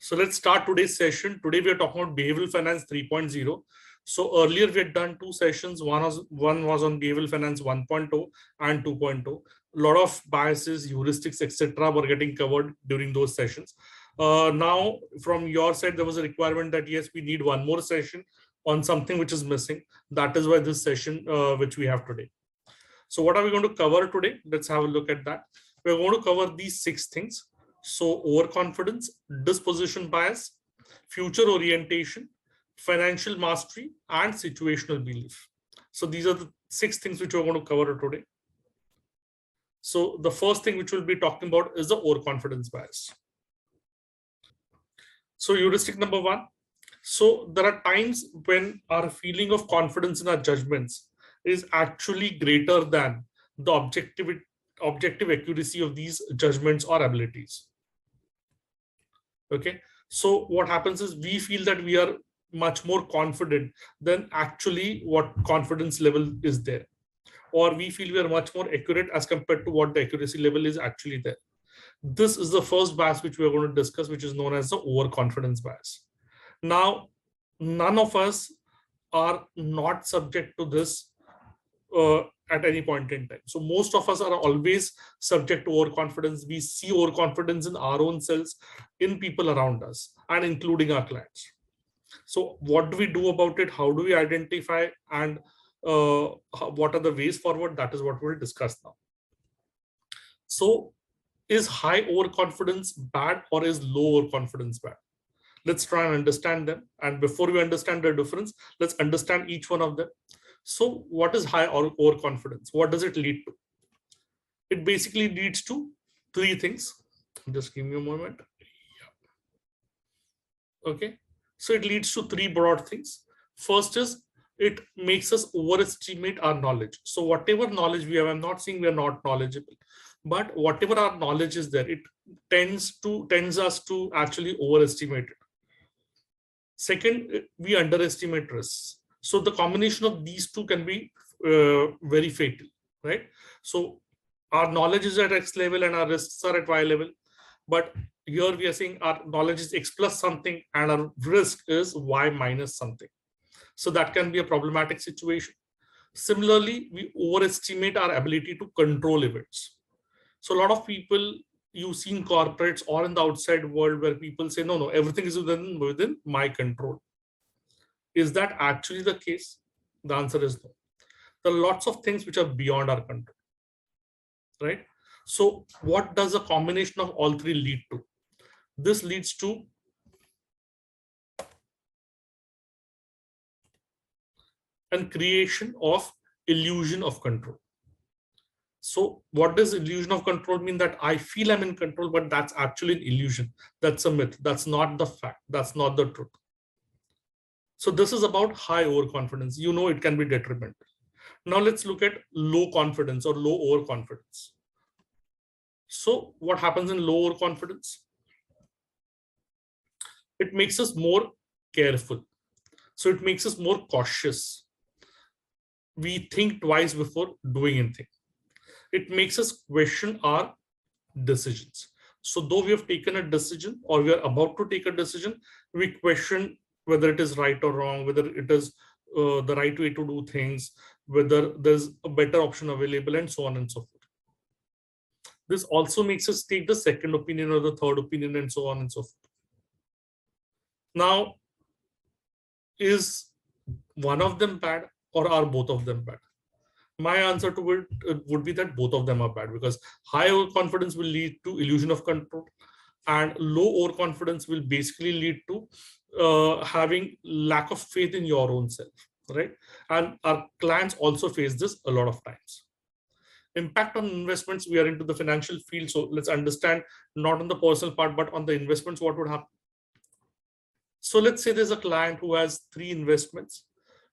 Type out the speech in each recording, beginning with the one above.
So let's start today's session. Today we are talking about behavioral finance 3.0. So earlier we had done two sessions. One was on behavioral finance 1.0 and 2.0. A lot of biases, heuristics, etc. were getting covered during those sessions. Now from your side, there was a requirement that yes, we need one more session on something which is missing. That is why this session which we have today. So what are we going to cover today? Let's have a look at that. We're going to cover these 6 things. So overconfidence, disposition bias, future orientation, financial mastery, and situational belief. So these are the 6 things which we're going to cover today. So the first thing which we'll be talking about is the overconfidence bias. So heuristic number 1. So there are times when our feeling of confidence in our judgments is actually greater than the objective accuracy of these judgments or abilities. Okay, so what happens is we feel that we are much more confident than actually what confidence level is there, or we feel we are much more accurate as compared to what the accuracy level is actually there. This is the first bias which we are going to discuss, which is known as the overconfidence bias. Now, none of us are not subject to this at any point in time. So most of us are always subject to overconfidence. We see overconfidence in our own selves, in people around us, and including our clients. So what do we do about it? How do we identify, and what are the ways forward? That is what we'll discuss now. So is high overconfidence bad, or is low overconfidence bad? Let's try and understand them. And before we understand the difference, let's understand each one of them. So what is high overconfidence? What does it lead to? It basically leads to 3 things. Just give me a moment. Okay. So it leads to 3 broad things. First is it makes us overestimate our knowledge. So whatever knowledge we have, I'm not saying we are not knowledgeable, but whatever our knowledge is there, it tends us to actually overestimate it. Second, we underestimate risks. So the combination of these 2 can be very fatal, right? So our knowledge is at X level and our risks are at Y level, but here we are saying our knowledge is X plus something and our risk is Y minus something. So that can be a problematic situation. Similarly, we overestimate our ability to control events. So a lot of people you see in corporates or in the outside world where people say, no, everything is within my control. Is that actually the case? The answer is no. There are lots of things which are beyond our control, right? So what does a combination of all 3 lead to? This leads to a creation of illusion of control. So what does illusion of control mean? That I feel I'm in control, but that's actually an illusion. That's a myth. That's not the fact. That's not the truth. So this is about high overconfidence. You know, it can be detrimental. Now let's look at low confidence or low overconfidence. So what happens in low overconfidence? It makes us more careful. So it makes us more cautious. We think twice before doing anything. It makes us question our decisions. So though we have taken a decision or we are about to take a decision, we question whether it is right or wrong, whether it is the right way to do things, whether there's a better option available, and so on and so forth. This also makes us take the second opinion or the third opinion, and so on and so forth. Now, is one of them bad, or are both of them bad? My answer to it would be that both of them are bad, because high overconfidence will lead to illusion of control, and low overconfidence will basically lead to having lack of faith in your own self, right? And our clients also face this a lot of times. Impact on investments, we are into the financial field, so let's understand not on the personal part, but on the investments, what would happen. So let's say there's a client who has 3 investments.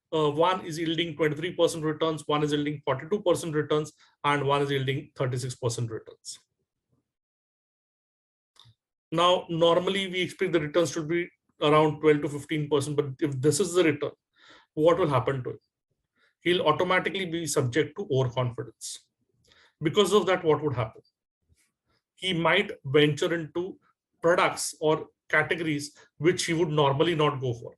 One is yielding 23% returns, one is yielding 42% returns, and one is yielding 36% returns. Now, normally we expect the returns should be around 12 to 15%, but if this is the return, what will happen to him? He'll automatically be subject to overconfidence. Because of that, what would happen? He might venture into products or categories which he would normally not go for.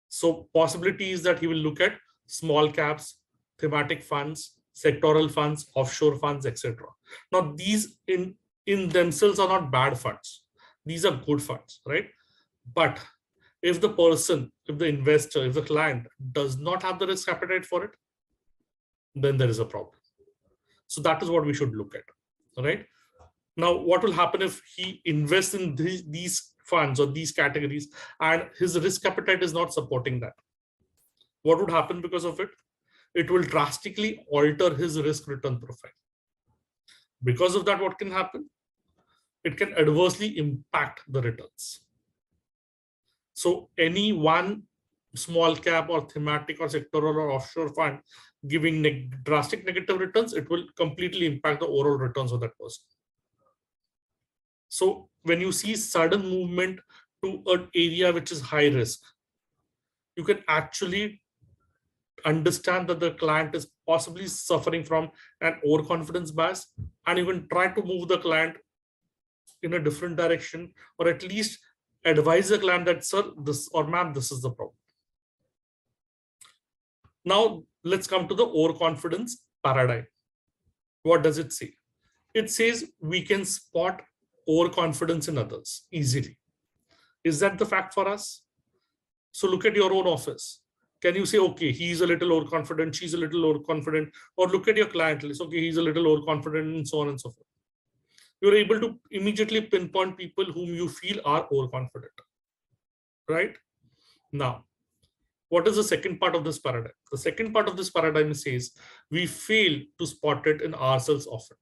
So possibility is that he will look at small caps, thematic funds, sectoral funds, offshore funds, etc. Now, these in themselves are not bad funds. These are good funds, right? But if the person, if the investor, if the client does not have the risk appetite for it, then there is a problem. So that is what we should look at, right? Now, what will happen if he invests in these funds or these categories and his risk appetite is not supporting that? What would happen because of it? It will drastically alter his risk return profile. Because of that, what can happen? It can adversely impact the returns. So any one small cap or thematic or sectoral or offshore fund giving drastic negative returns, it will completely impact the overall returns of that person. So when you see sudden movement to an area which is high risk, you can actually understand that the client is possibly suffering from an overconfidence bias, and you can try to move the client in a different direction, or at least advise the client that, sir, this or ma'am, this is the problem. Now, let's come to the overconfidence paradigm. What does it say? It says we can spot overconfidence in others easily. Is that the fact for us? So look at your own office. Can you say, okay, he's a little overconfident, she's a little overconfident, or look at your client list, okay, he's a little overconfident, and so on and so forth. You're able to immediately pinpoint people whom you feel are overconfident, right? Now, what is the second part of this paradigm? The second part of this paradigm says we fail to spot it in ourselves often.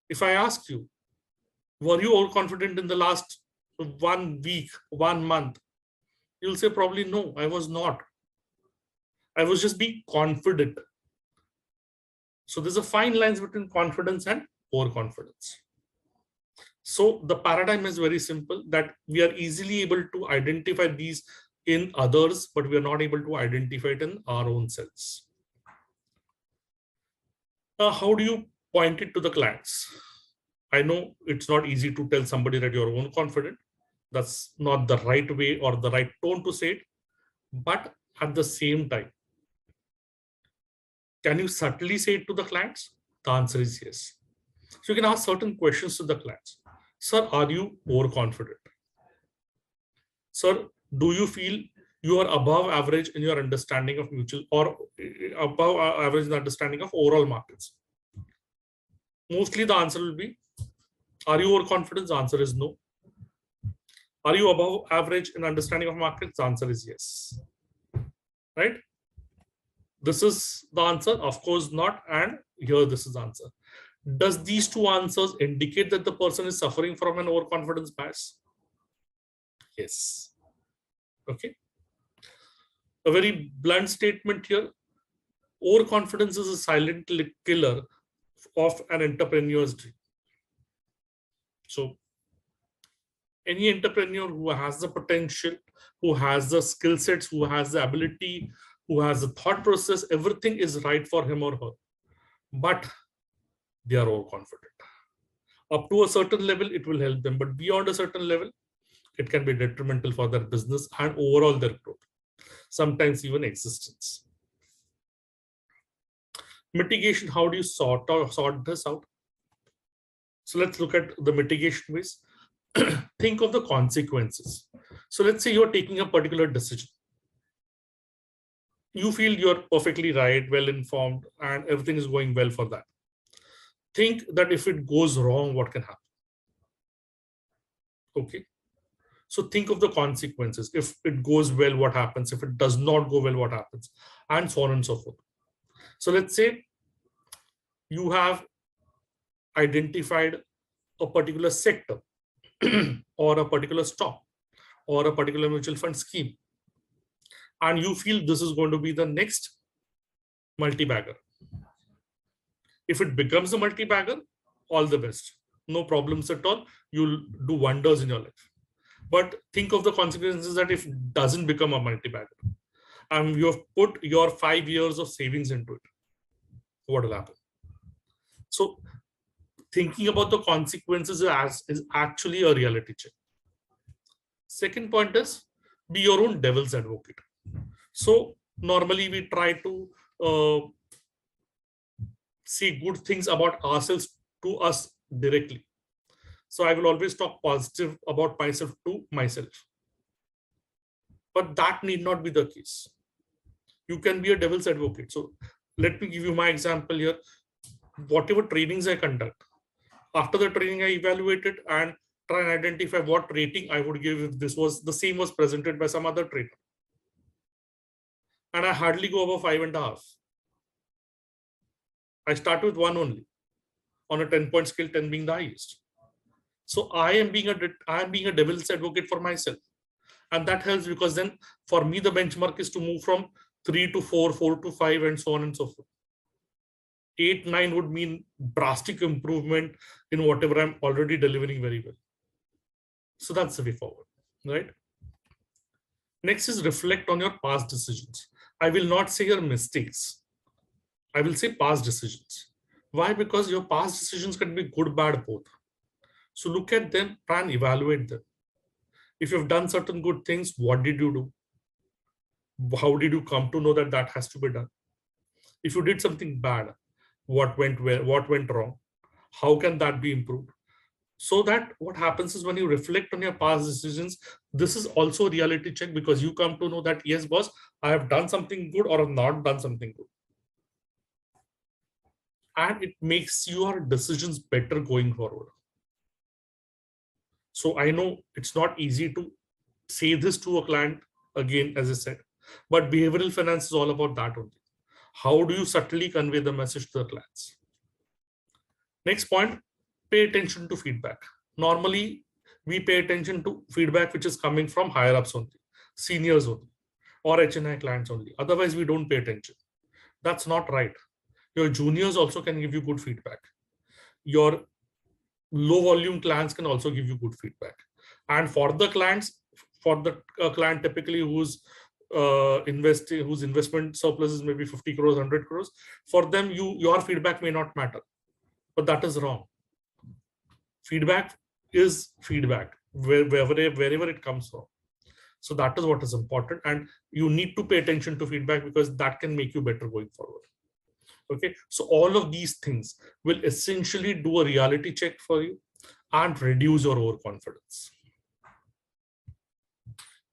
If I ask you, were you overconfident in the last 1 week, 1 month? You'll say probably no, I was not. I was just being confident. So there's a fine line between confidence and overconfidence. So the paradigm is very simple, that we are easily able to identify these in others, but we are not able to identify it in our own selves. Now, how do you point it to the clients? I know it's not easy to tell somebody that you're overconfident. That's not the right way or the right tone to say it. But at the same time, can you subtly say it to the clients? The answer is yes. So you can ask certain questions to the clients. Sir, are you overconfident? Sir, do you feel you are above average in your understanding of mutual, or above average in the understanding of overall markets? Mostly the answer will be, are you overconfident? The answer is no. Are you above average in understanding of markets? The answer is yes. Right? This is the answer. Of course not. And here this is the answer. Does these two answers indicate that the person is suffering from an overconfidence bias? Yes. Okay. A very blunt statement here. Overconfidence is a silent killer of an entrepreneur's dream. So any entrepreneur who has the potential, who has the skill sets, who has the ability, who has the thought process, everything is right for him or her. But they are overconfident. Up to a certain level, it will help them. But beyond a certain level, it can be detrimental for their business and overall their growth, sometimes even existence. Mitigation, how do you sort this out? So let's look at the mitigation ways. Think of the consequences. So let's say you're taking a particular decision. You feel you're perfectly right, well informed, and everything is going well for that. Think that if it goes wrong, what can happen? Okay. So think of the consequences. If it goes well, what happens? If it does not go well, what happens? And so on and so forth. So let's say you have identified a particular sector or a particular stock or a particular mutual fund scheme, and you feel this is going to be the next multi-bagger. If it becomes a multi-bagger, all the best. No problems at all. You'll do wonders in your life. But think of the consequences that if it doesn't become a multi-bagger, and you have put your 5 years of savings into it, what will happen? So thinking about the consequences is actually a reality check. Second point is be your own devil's advocate. So normally we try to say good things about ourselves to us directly. So I will always talk positive about myself to myself. But that need not be the case. You can be a devil's advocate. So let me give you my example here. Whatever trainings I conduct, after the training, I evaluate it and try and identify what rating I would give if this was the same was presented by some other trainer. And I hardly go above 5.5. I start with 1 only on a 10-point scale, 10 being the highest. So I am being a devil's advocate for myself. And that helps because then for me, the benchmark is to move from 3 to 4, 4 to 5, and so on and so forth. 8, 9 would mean drastic improvement in whatever I'm already delivering very well. So that's the way forward, right? Next is reflect on your past decisions. I will not say your mistakes. I will say past decisions. Why? Because your past decisions can be good, bad, both. So look at them, try and evaluate them. If you've done certain good things, what did you do? How did you come to know that that has to be done? If you did something bad, what went well, what went wrong? How can that be improved? So that what happens is when you reflect on your past decisions, this is also a reality check because you come to know that, yes, boss, I have done something good or have not done something good. And it makes your decisions better going forward. So I know it's not easy to say this to a client again, as I said, but behavioral finance is all about that only. How do you subtly convey the message to the clients? Next point, pay attention to feedback. Normally, we pay attention to feedback which is coming from higher ups only, seniors only, or HNI clients only. Otherwise, we don't pay attention. That's not right. Your juniors also can give you good feedback. Your low volume clients can also give you good feedback. And for the clients, for the client typically whose whose investment surplus is maybe 50 crores, 100 crores, for them, your feedback may not matter. But that is wrong. Feedback is feedback wherever it comes from. So that is what is important. And you need to pay attention to feedback because that can make you better going forward. Okay, so all of these things will essentially do a reality check for you and reduce your overconfidence.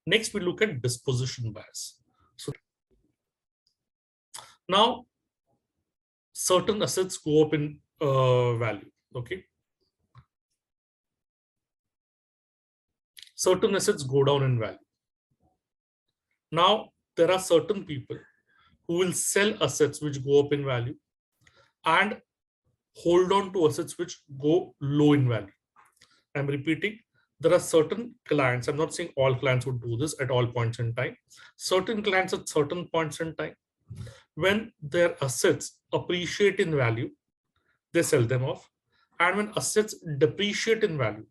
Next, we look at disposition bias. So now, certain assets go up in value. Okay, certain assets go down in value. Now, there are certain people who will sell assets which go up in value and hold on to assets which go low in value. I'm repeating, there are certain clients, I'm not saying all clients would do this at all points in time. Certain clients at certain points in time, when their assets appreciate in value, they sell them off. And when assets depreciate in value,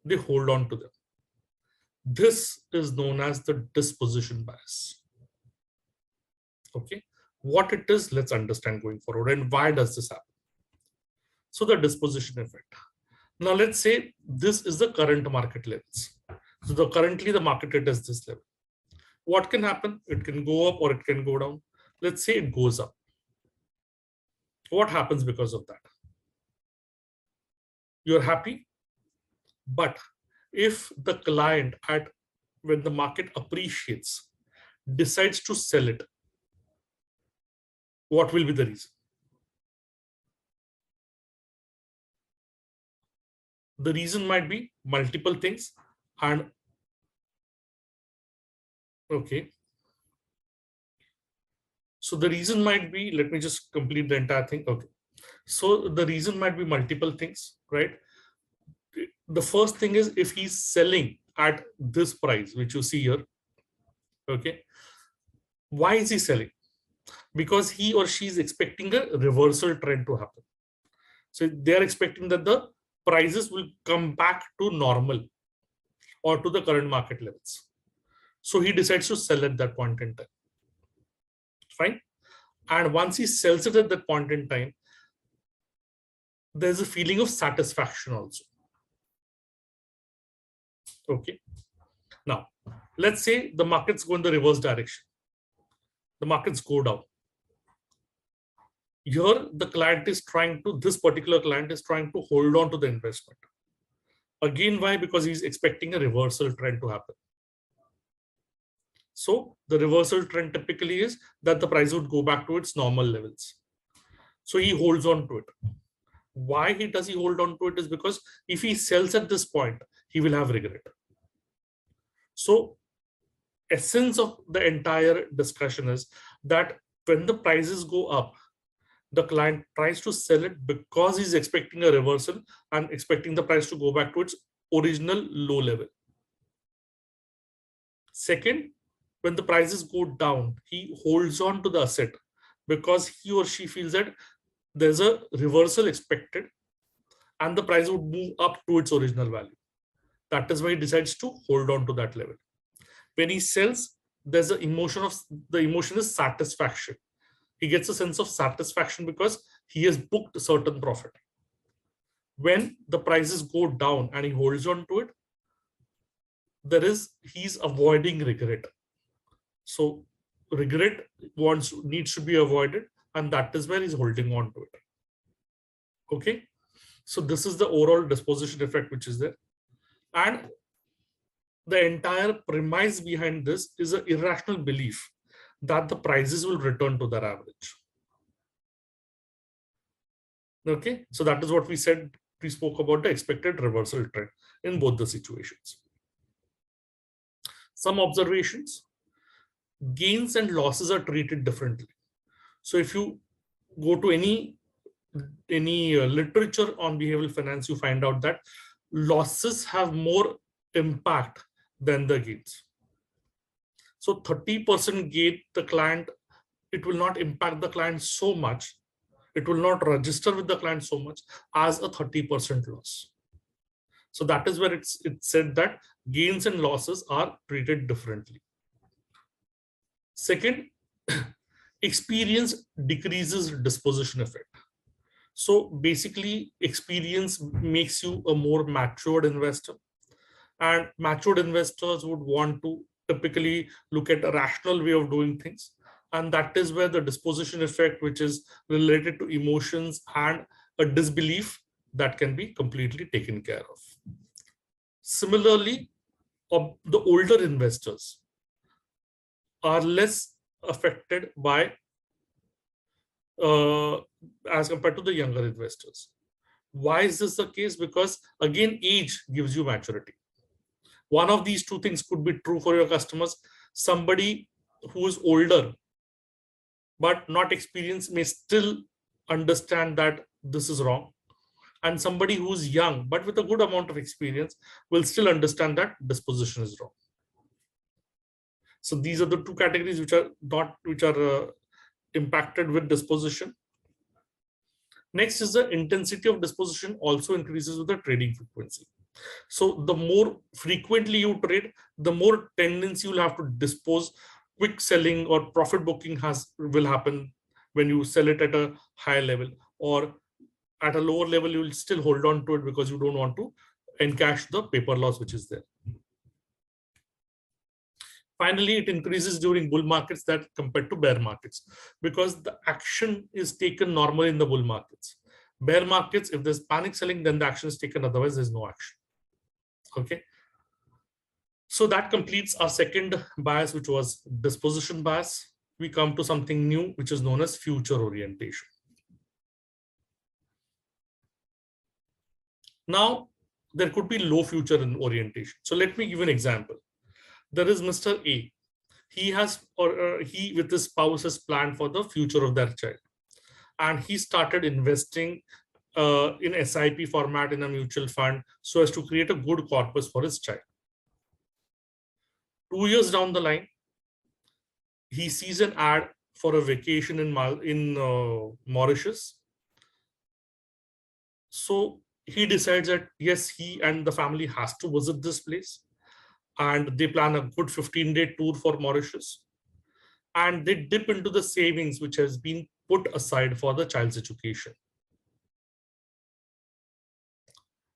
they hold on to them. This is known as the disposition bias. Okay, what it is, let's understand going forward and why does this happen. So the disposition effect. Now let's say this is the current market levels. So currently the market rate is this level. What can happen? It can go up or it can go down. Let's say it goes up. What happens because of that? You're happy, but if the client when the market appreciates decides to sell it, what will be the reason? The reason might be multiple things. And okay, so the reason might be, let me just complete the entire thing. Okay, so the reason might be multiple things, right? The first thing is if he's selling at this price, which you see here, okay, why is he selling? Because he or she is expecting a reversal trend to happen. So they're expecting that the prices will come back to normal or to the current market levels. So he decides to sell at that point in time. Fine. And once he sells it at that point in time, there's a feeling of satisfaction also. Okay. Now, let's say the markets go in the reverse direction. The markets go down. Here, this particular client is trying to hold on to the investment. Again, why? Because he's expecting a reversal trend to happen. So the reversal trend typically is that the price would go back to its normal levels. So he holds on to it. Why does he hold on to it is because if he sells at this point, he will have regret. So essence of the entire discussion is that when the prices go up, the client tries to sell it because he's expecting a reversal and expecting the price to go back to its original low level. Second, when the prices go down, he holds on to the asset because he or she feels that there's a reversal expected and the price would move up to its original value. That is why he decides to hold on to that level. When he sells, there's the emotion is satisfaction. He gets a sense of satisfaction because he has booked a certain profit. When the prices go down and he holds on to it, he's avoiding regret. So regret needs to be avoided, and that is where he's holding on to it. Okay, so this is the overall disposition effect which is there, and the entire premise behind this is an irrational belief that the prices will return to their average. Okay, so that is what we said. We spoke about the expected reversal trend in both the situations. Some observations: gains and losses are treated differently. So if you go to any literature on behavioral finance, you find out that losses have more impact than the gains. So 30% gain, it will not impact the client so much. It will not register with the client so much as a 30% loss. So that is where it's said that gains and losses are treated differently. Second, experience decreases disposition effect. So basically, experience makes you a more matured investor, and matured investors would want to typically look at a rational way of doing things. And that is where the disposition effect, which is related to emotions and a disbelief, that can be completely taken care of. Similarly, the older investors are less affected by as compared to the younger investors. Why is this the case? Because again, age gives you maturity. One of these two things could be true for your customers. Somebody who is older but not experienced may still understand that this is wrong. And somebody who's young but with a good amount of experience will still understand that disposition is wrong. So these are the two categories which are impacted with disposition. Next is the intensity of disposition also increases with the trading frequency. So the more frequently you trade, the more tendency you'll have to dispose. Quick selling or profit booking will happen when you sell it at a high level, or at a lower level, you will still hold on to it because you don't want to encash the paper loss which is there. Finally, it increases during bull markets that compared to bear markets, because the action is taken normally in the bull markets. Bear markets, if there's panic selling, then the action is taken. Otherwise, there's no action. Okay. So that completes our second bias, which was disposition bias. We come to something new, which is known as future orientation. Now, there could be low future in orientation. So let me give an example. There is Mr. A. He with his spouse has planned for the future of their child, and he started investing in SIP format in a mutual fund so as to create a good corpus for his child. 2 years down the line, he sees an ad for a vacation in Mauritius. So he decides that yes, he and the family has to visit this place, and they plan a good 15-day tour for Mauritius, and they dip into the savings which has been put aside for the child's education.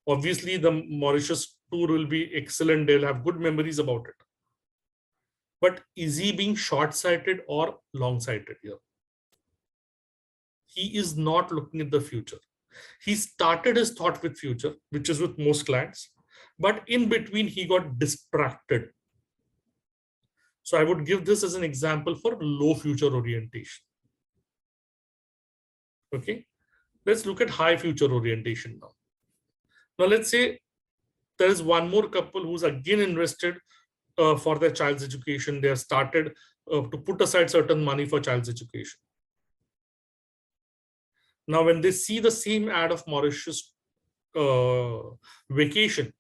Obviously, the Mauritius tour will be excellent. They'll have good memories about it. But is he being short-sighted or long-sighted here? He is not looking at the future. He started his thought with future, which is with most clients, but in between he got distracted. So I would give this as an example for low future orientation. Okay, let's look at high future orientation now. Now let's say there is one more couple who's again invested for their child's education. They have started to put aside certain money for child's education. Now, when they see the same ad of Mauritius vacation,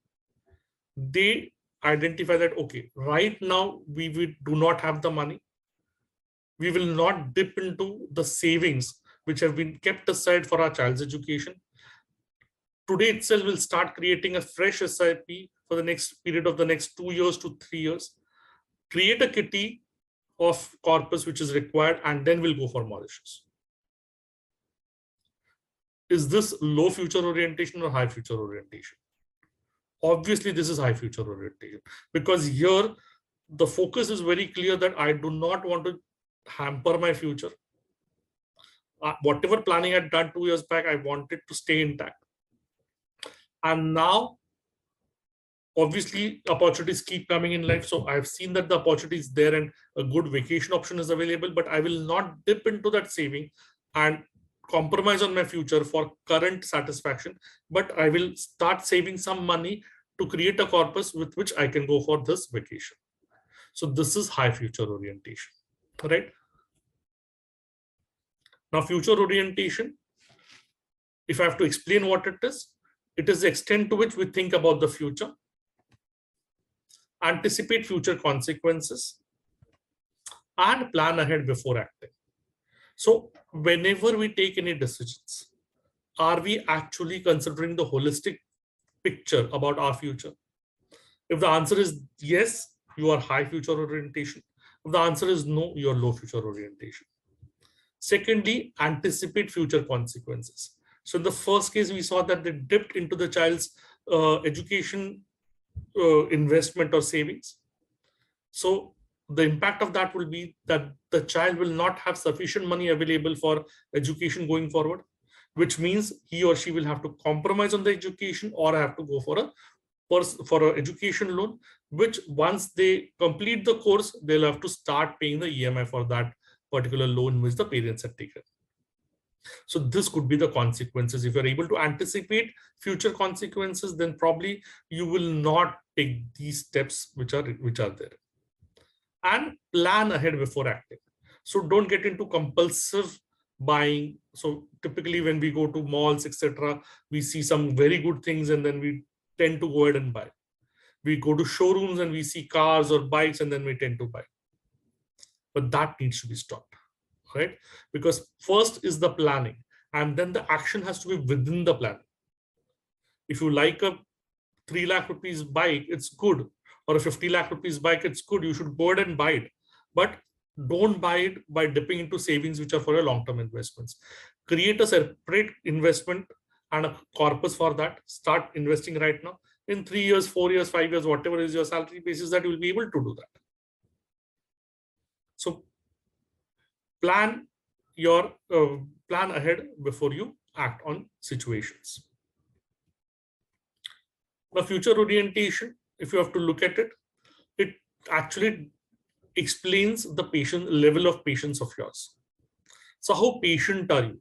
they identify that, okay, right now we do not have the money. We will not dip into the savings which have been kept aside for our child's education. Today itself, we'll start creating a fresh SIP for the next period of the next 2 years to 3 years. Create a kitty of corpus which is required, and then we'll go for Mauritius. Is this low future orientation or high future orientation? Obviously, this is high future orientation, because here the focus is very clear that I do not want to hamper my future. Whatever planning I'd done 2 years back, I wanted to stay intact. And now, obviously, opportunities keep coming in life. So I've seen that the opportunity is there and a good vacation option is available, but I will not dip into that saving and compromise on my future for current satisfaction, but I will start saving some money to create a corpus with which I can go for this vacation. So this is high future orientation, right? Now, future orientation, if I have to explain what it is the extent to which we think about the future, anticipate future consequences, and plan ahead before acting. So whenever we take any decisions, are we actually considering the holistic picture about our future? If the answer is yes, you are high future orientation. If the answer is no, you are low future orientation. Secondly, anticipate future consequences. So in the first case, we saw that they dipped into the child's education investment or savings. So the impact of that will be that the child will not have sufficient money available for education going forward, which means he or she will have to compromise on the education or have to go for an education loan, which once they complete the course, they'll have to start paying the EMI for that particular loan which the parents have taken. So this could be the consequences. If you're able to anticipate future consequences, then probably you will not take these steps which are there. And plan ahead before acting. So don't get into compulsive buying. So typically when we go to malls, etc., we see some very good things and then we tend to go ahead and buy. We go to showrooms and we see cars or bikes and then we tend to buy. But that needs to be stopped, right? Because first is the planning and then the action has to be within the plan. If you like a 3 lakh rupees bike, it's good. Or a 50 lakh rupees bike, it's good. You should go ahead and buy it. But don't buy it by dipping into savings, which are for your long-term investments. Create a separate investment and a corpus for that. Start investing right now. In 3 years, 4 years, 5 years, whatever is your salary basis, that you will be able to do that. So plan ahead before you act on situations. The future orientation, if you have to look at it, it actually explains the level of patience of yours. So how patient are you?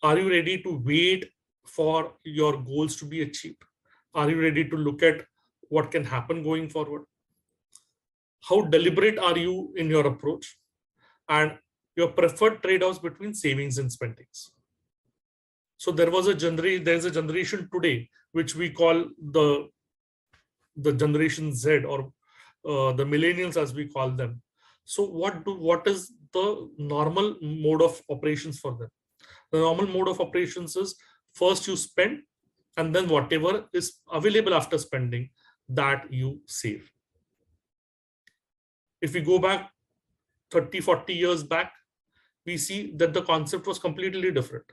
Are you ready to wait for your goals to be achieved? Are you ready to look at what can happen going forward? How deliberate are you in your approach? And your preferred trade-offs between savings and spendings. So there's a generation today which we call the generation Z, or the millennials as we call them. So what is the normal mode of operations for them? The normal mode of operations is first you spend and then whatever is available after spending, that you save. If we go back 30, 40 years back, we see that the concept was completely different.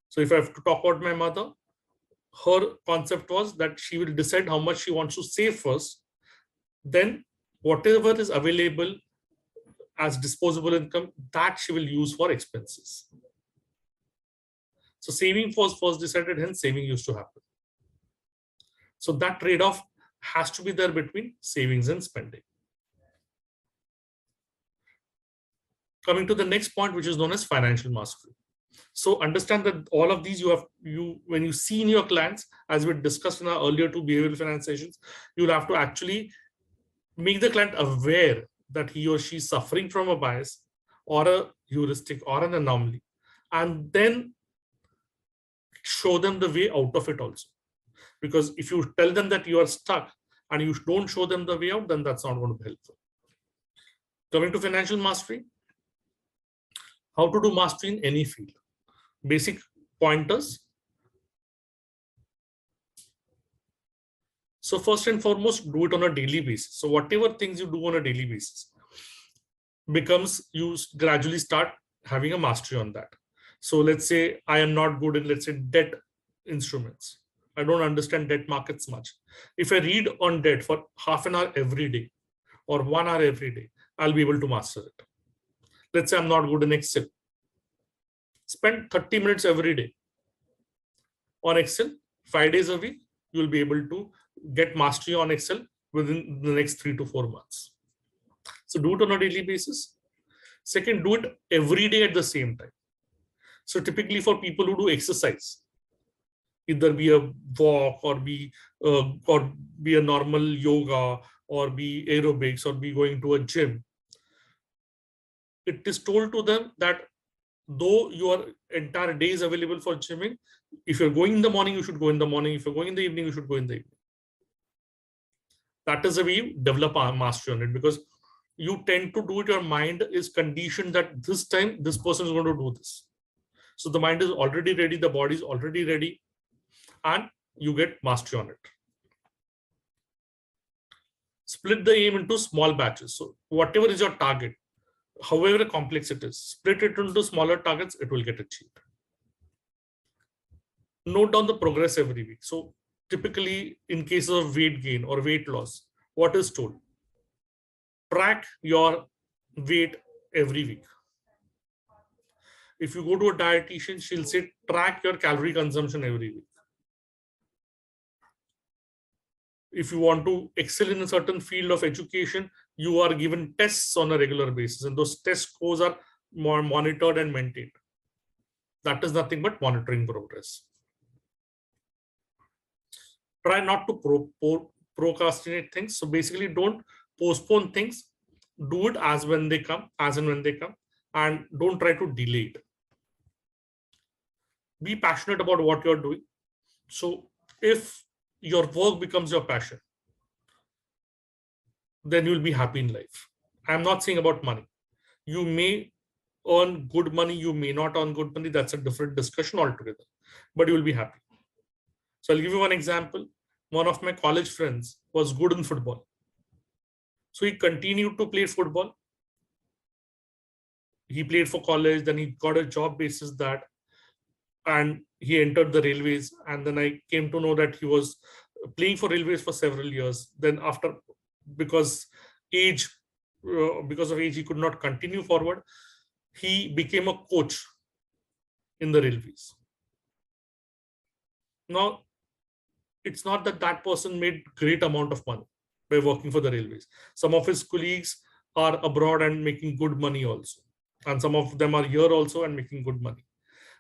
So if I have to talk about my mother, her concept was that she will decide how much she wants to save first, then whatever is available as disposable income, that she will use for expenses. So saving was first decided, hence saving used to happen. So that trade-off has to be there between savings and spending. Coming to the next point, which is known as financial mastery. So understand that all of these when you see in your clients, as we discussed in our earlier two behavioral finance sessions, you'll have to actually make the client aware that he or she is suffering from a bias or a heuristic or an anomaly, and then show them the way out of it also. Because if you tell them that you are stuck and you don't show them the way out, then that's not going to be helpful. Coming to financial mastery, how to do mastery in any field. Basic pointers. So first and foremost, do it on a daily basis. So whatever things you do on a daily basis becomes, you gradually start having a mastery on that. So let's say I am not good in, let's say, debt instruments. I don't understand debt markets much. If I read on debt for half an hour every day or 1 hour every day, I'll be able to master it. Let's say I'm not good in Excel. Spend 30 minutes every day on Excel, 5 days a week. You'll be able to get mastery on Excel within the next 3 to 4 months. So do it on a daily basis. Second, do it every day at the same time. So typically for people who do exercise, either be a walk or be a normal yoga or be aerobics or be going to a gym, it is told to them that though your entire day is available for gymming, if you're going in the morning, you should go in the morning. If you're going in the evening, you should go in the evening. That is the way you develop a mastery on it, because you tend to do it. Your mind is conditioned that this time this person is going to do this. So the mind is already ready, the body is already ready, and you get mastery on it. Split the aim into small batches. So whatever is your target, however complex it is, split it into smaller targets, it will get achieved. Note down the progress every week. So typically in cases of weight gain or weight loss, what is told? Track your weight every week. If you go to a dietitian, she'll say, track your calorie consumption every week. If you want to excel in a certain field of education, you are given tests on a regular basis, and those test scores are more monitored and maintained. That is nothing but monitoring progress. Try not to procrastinate things. So basically, don't postpone things. Do it as and when they come, and don't try to delay it. Be passionate about what you're doing. So if your work becomes your passion, then you'll be happy in life. I'm not saying about money. You may earn good money, you may not earn good money. That's a different discussion altogether, but you will be happy. So I'll give you one example. One of my college friends was good in football. So he continued to play football. He played for college, then he got a job basis that, and he entered the railways. And then I came to know that he was playing for railways for several years. Then after, because of age, he could not continue forward. He became a coach in the railways. Now, it's not that that person made great amount of money by working for the railways. Some of his colleagues are abroad and making good money also. And some of them are here also and making good money.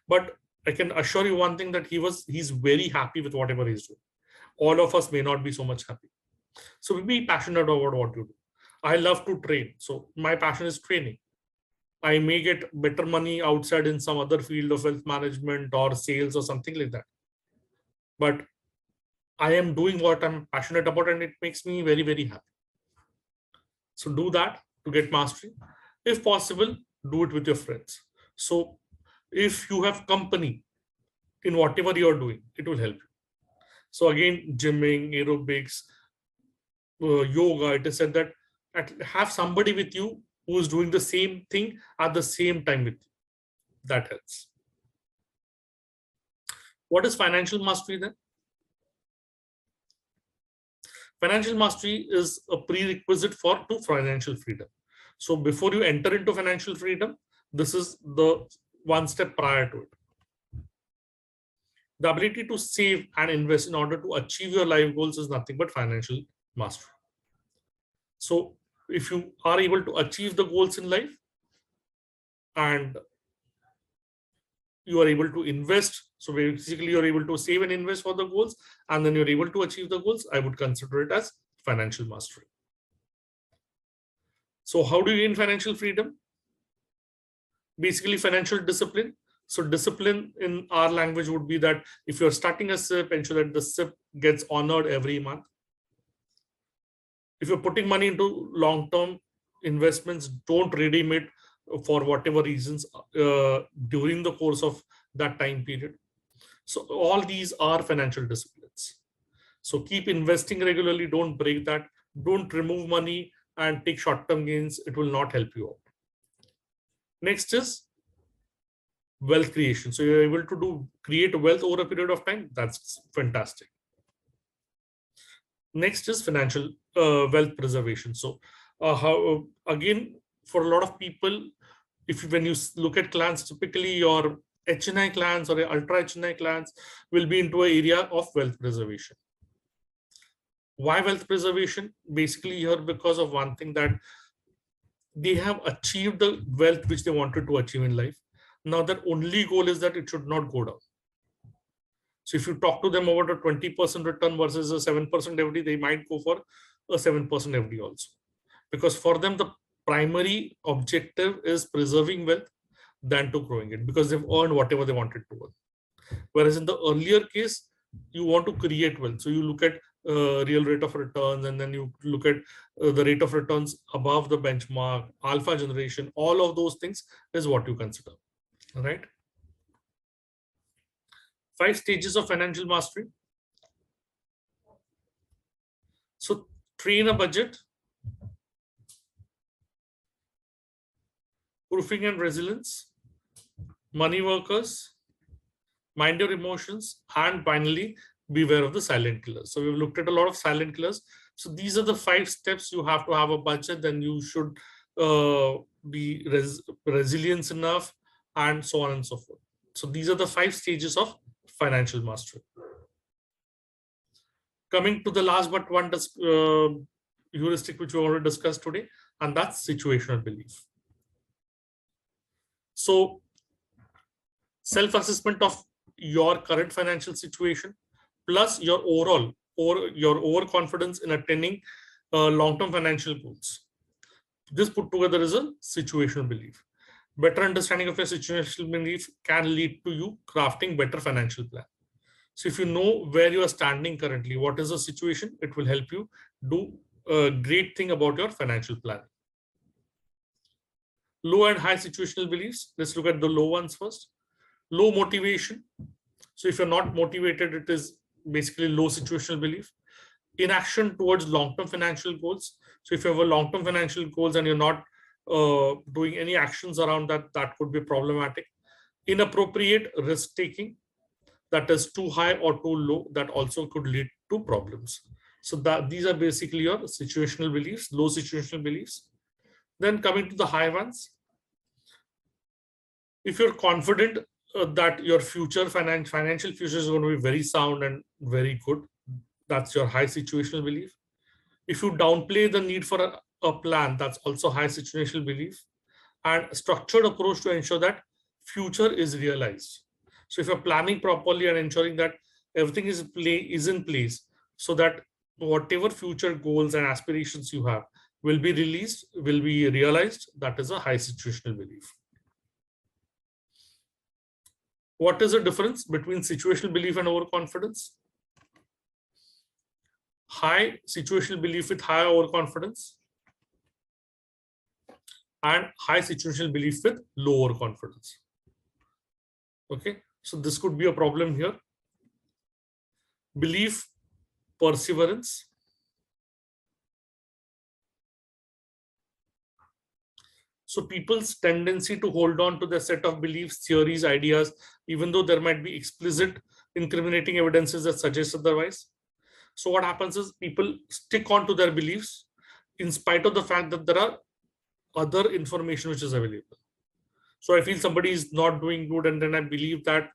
But I can assure you one thing, that he's very happy with whatever he's doing. All of us may not be so much happy. So be passionate about what you do. I love to train. So my passion is training. I may get better money outside in some other field of wealth management or sales or something like that. But I am doing what I'm passionate about, and it makes me very, very happy. So do that to get mastery. If possible, do it with your friends. So if you have company in whatever you're doing, it will help you. So again, gymming, aerobics, yoga, it is said that have somebody with you who is doing the same thing at the same time with you. That helps. What is financial mastery then? Financial mastery is a prerequisite to financial freedom. So before you enter into financial freedom, this is the one step prior to it. The ability to save and invest in order to achieve your life goals is nothing but financial mastery. So if you are able to achieve the goals in life and you are able to invest, so basically you're able to save and invest for the goals, and then you're able to achieve the goals, I would consider it as financial mastery. So how do you gain financial freedom? Basically financial discipline. So discipline in our language would be that if you're starting a SIP, ensure that the SIP gets honored every month. If you're putting money into long-term investments, don't redeem it for whatever reasons during the course of that time period. So all these are financial disciplines. So keep investing regularly, don't break that, don't remove money and take short-term gains. It will not help you out. Next is wealth creation. So you're able to create wealth over a period of time. That's fantastic. Next is financial wealth preservation. So how again, for a lot of people, when you look at clans, typically your HNI clans or ultra HNI clans will be into an area of wealth preservation. Why wealth preservation? Basically here because of one thing, that they have achieved the wealth which they wanted to achieve in life. Now their only goal is that it should not go down. So if you talk to them about a 20% return versus a 7% FD, they might go for a 7% FD also. Because for them, the primary objective is preserving wealth than to growing it, because they've earned whatever they wanted to earn. Whereas in the earlier case, you want to create wealth. So you look at real rate of returns, and then you look at the rate of returns above the benchmark, alpha generation, all of those things is what you consider, right? 5 stages of financial mastery. So train a budget, proofing and resilience, money workers, mind your emotions, and finally beware of the silent killers. So we've looked at a lot of silent killers. So these are the 5 steps. You have to have a budget, then you should be resilient enough, and so on and so forth. So these are the 5 stages of financial mastery. Coming to the last but one heuristic which we already discussed today, and that's situational belief. So self-assessment of your current financial situation plus your overconfidence in attaining long-term financial goals. This put together is a situational belief. Better understanding of your situational belief can lead to you crafting better financial plan. So if you know where you are standing currently, what is the situation, it will help you do a great thing about your financial plan. Low and high situational beliefs. Let's look at the low ones first. Low motivation. So if you're not motivated, it is basically low situational belief. Inaction towards long-term financial goals. So if you have a long-term financial goals and you're not doing any actions around that, that could be problematic. Inappropriate risk-taking, that is too high or too low, that also could lead to problems. So that these are basically your situational beliefs, low situational beliefs. Then coming to the high ones, if you're confident that your future financial future is going to be very sound and very good, that's your high situational belief. If you downplay the need for a plan, that's also high situational belief. And structured approach to ensure that future is realized. So if you're planning properly and ensuring that everything is in place, so that whatever future goals and aspirations you have will be realized, that is a high situational belief. What is the difference between situational belief and overconfidence? High situational belief with high overconfidence, and high situational belief with low overconfidence. Okay, so this could be a problem here. Belief, perseverance. So people's tendency to hold on to their set of beliefs, theories, ideas, even though there might be explicit incriminating evidences that suggest otherwise. So what happens is people stick on to their beliefs in spite of the fact that there are other information which is available. So I feel somebody is not doing good, and then I believe that,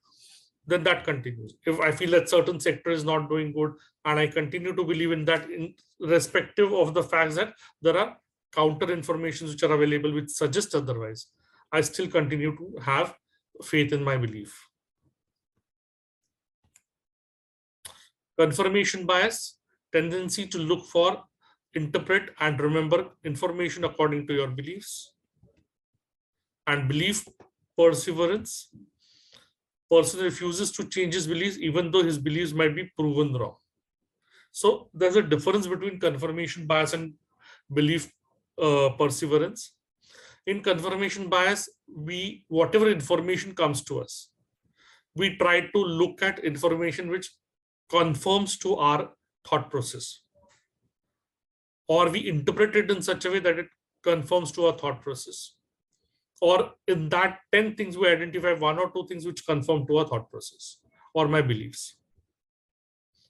then that continues. If I feel that certain sector is not doing good, and I continue to believe in that, in respective of the fact that there are counter informations which are available which suggest otherwise, I still continue to have faith in my belief. Confirmation bias, tendency to look for, interpret, and remember information according to your beliefs. And belief perseverance, person refuses to change his beliefs even though his beliefs might be proven wrong. So there's a difference between confirmation bias and belief perseverance. In confirmation bias, we, whatever information comes to us, we try to look at information which conforms to our thought process, or we interpret it in such a way that it conforms to our thought process, or in that 10 things we identify 1 or 2 things which conform to our thought process or my beliefs,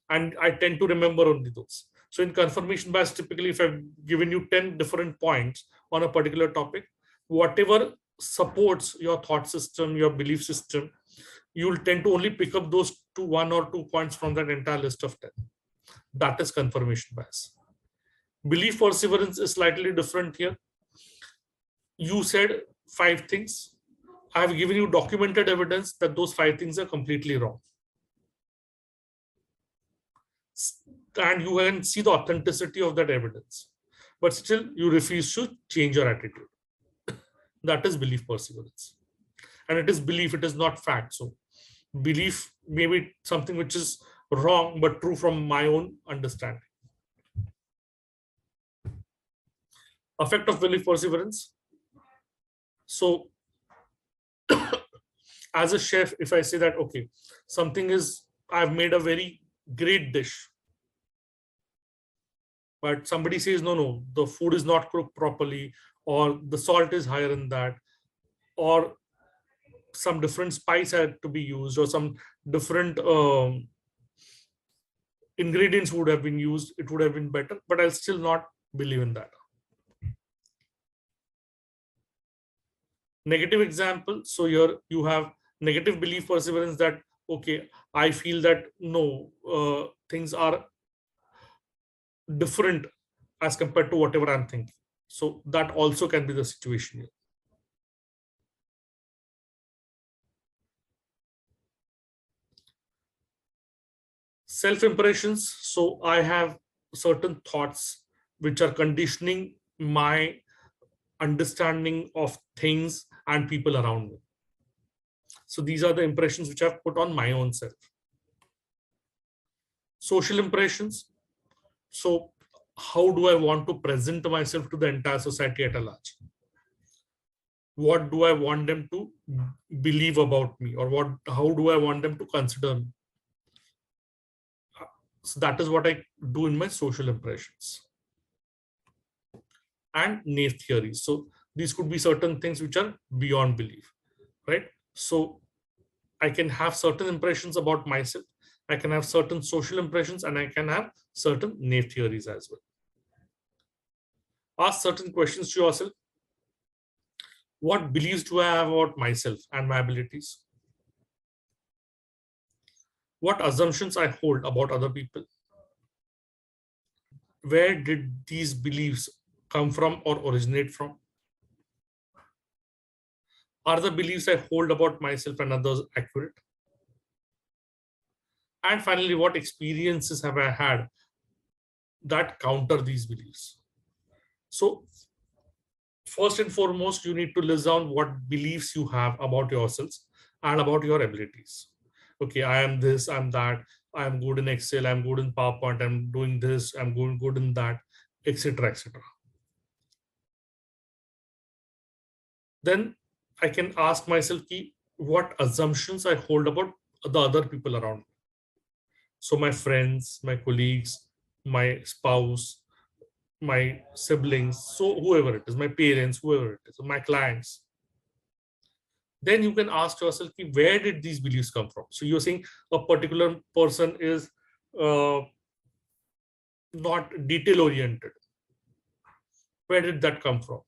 and I tend to remember only those. So in confirmation bias, typically if I've given you 10 different points on a particular topic, whatever supports your thought system, your belief system, you'll tend to only pick up those 1 or 2 points from that entire list of 10. That is confirmation bias. Belief perseverance is slightly different here. You said 5 things. I have given you documented evidence that those 5 things are completely wrong. And you can see the authenticity of that evidence, but still you refuse to change your attitude. That is belief perseverance. And it is belief, it is not fact. So belief may be something which is wrong, but true from my own understanding. Effect of belief perseverance. So as a chef, if I say that, okay, something is, I've made a very great dish, but somebody says, no, the food is not cooked properly, or the salt is higher in that, or some different spice had to be used, or some different ingredients would have been used, it would have been better, but I'll still not believe in that. Negative example. So here you have negative belief perseverance, that, okay, I feel that no, things are different as compared to whatever I'm thinking. So that also can be the situation here. Self-impressions. So I have certain thoughts which are conditioning my understanding of things and people around me. So these are the impressions which I've put on my own self. Social impressions. So how do I want to present myself to the entire society at a large? What do I want them to believe about me, or how do I want them to consider me? So that is what I do in my social impressions. And naive theories. So these could be certain things which are beyond belief, right? So I can have certain impressions about myself, I can have certain social impressions, and I can have certain naive theories as well. Ask certain questions to yourself. What beliefs do I have about myself and my abilities? What assumptions I hold about other people? Where did these beliefs come from or originate from? Are the beliefs I hold about myself and others accurate? And finally, what experiences have I had that counter these beliefs? So first and foremost, you need to list down what beliefs you have about yourselves and about your abilities. Okay, I am this, I'm that, I'm good in Excel, I'm good in PowerPoint, I'm doing this, I'm good in that, etc., etc. Then I can ask myself, what assumptions I hold about the other people around me. So my friends, my colleagues, my spouse, my siblings, so whoever it is, my parents, whoever it is, my clients. Then you can ask yourself, where did these beliefs come from? So you're saying a particular person is not detail oriented. Where did that come from?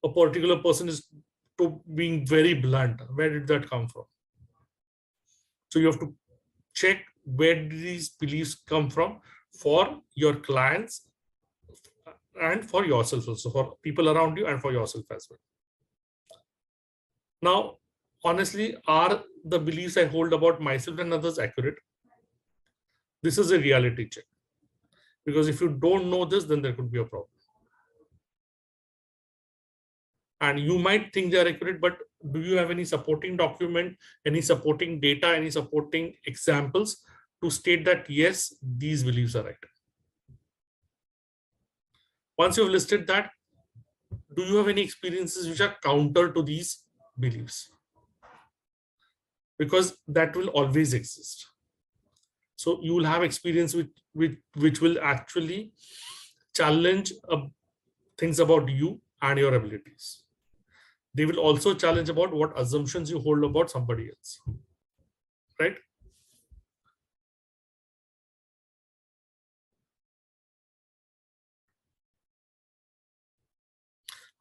A particular person is to being very blunt. Where did that come from? So you have to check where these beliefs come from for your clients and for yourself also, for people around you and for yourself as well. Now, honestly, are the beliefs I hold about myself and others accurate? This is a reality check. Because if you don't know this, then there could be a problem. And you might think they are accurate, but do you have any supporting document, any supporting data, any supporting examples to state that, yes, these beliefs are right? Once you've listed that, do you have any experiences which are counter to these beliefs? Because that will always exist. So you will have experience which will actually challenge things about you and your abilities. They will also challenge about what assumptions you hold about somebody else, right?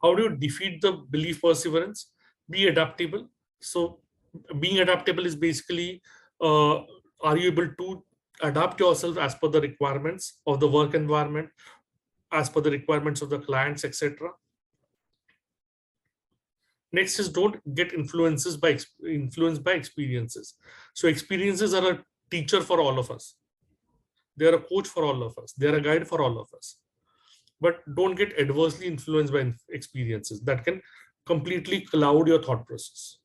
How do you defeat the belief perseverance? Be adaptable. So being adaptable is basically, are you able to adapt yourself as per the requirements of the work environment, as per the requirements of the clients, etc. Next is don't get influenced by experiences. So experiences are a teacher for all of us. They are a coach for all of us. They are a guide for all of us. But don't get adversely influenced by experiences that can completely cloud your thought process.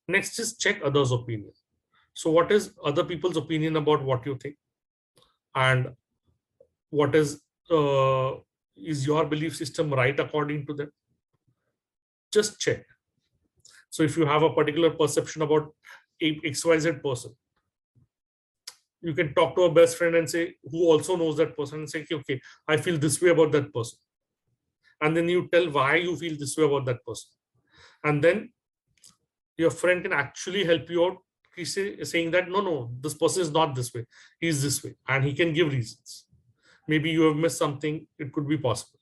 Next is check others' opinion. So what is other people's opinion about what you think? And what is your belief system right according to them? Just check. So if you have a particular perception about a XYZ person, you can talk to a best friend and say, who also knows that person, and say, okay, I feel this way about that person. And then you tell why you feel this way about that person. And then your friend can actually help you out, saying that, no, this person is not this way. He's this way. And he can give reasons. Maybe you have missed something. It could be possible.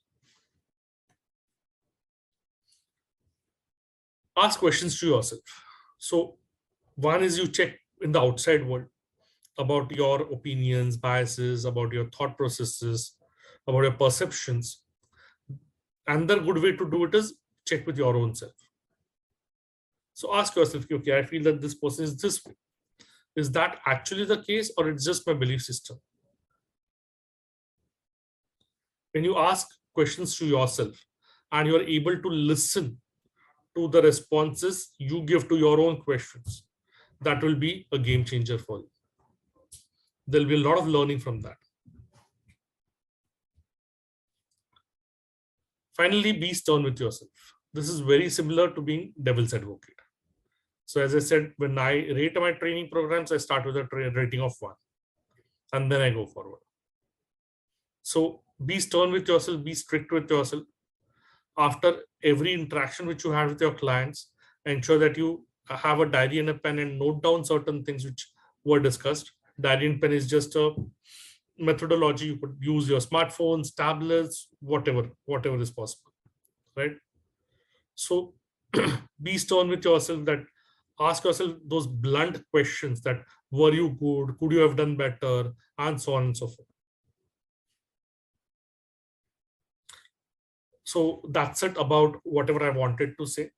Ask questions to yourself. So one is you check in the outside world about your opinions, biases, about your thought processes, about your perceptions. Another good way to do it is check with your own self. So ask yourself, okay, I feel that this person is this way. Is that actually the case, or it's just my belief system? When you ask questions to yourself and you're able to listen to the responses you give to your own questions, that will be a game changer for you. There'll be a lot of learning from that. Finally, be stern with yourself. This is very similar to being devil's advocate. So as I said, when I rate my training programs, I start with a rating of 1, and then I go forward. So be stern with yourself, be strict with yourself. After every interaction which you have with your clients, ensure that you have a diary and a pen and note down certain things which were discussed. Diary and pen is just a methodology. You could use your smartphones, tablets, whatever is possible, right? So be stern with yourself, that ask yourself those blunt questions that, were you good? Could you have done better? And so on and so forth. So that's it about whatever I wanted to say.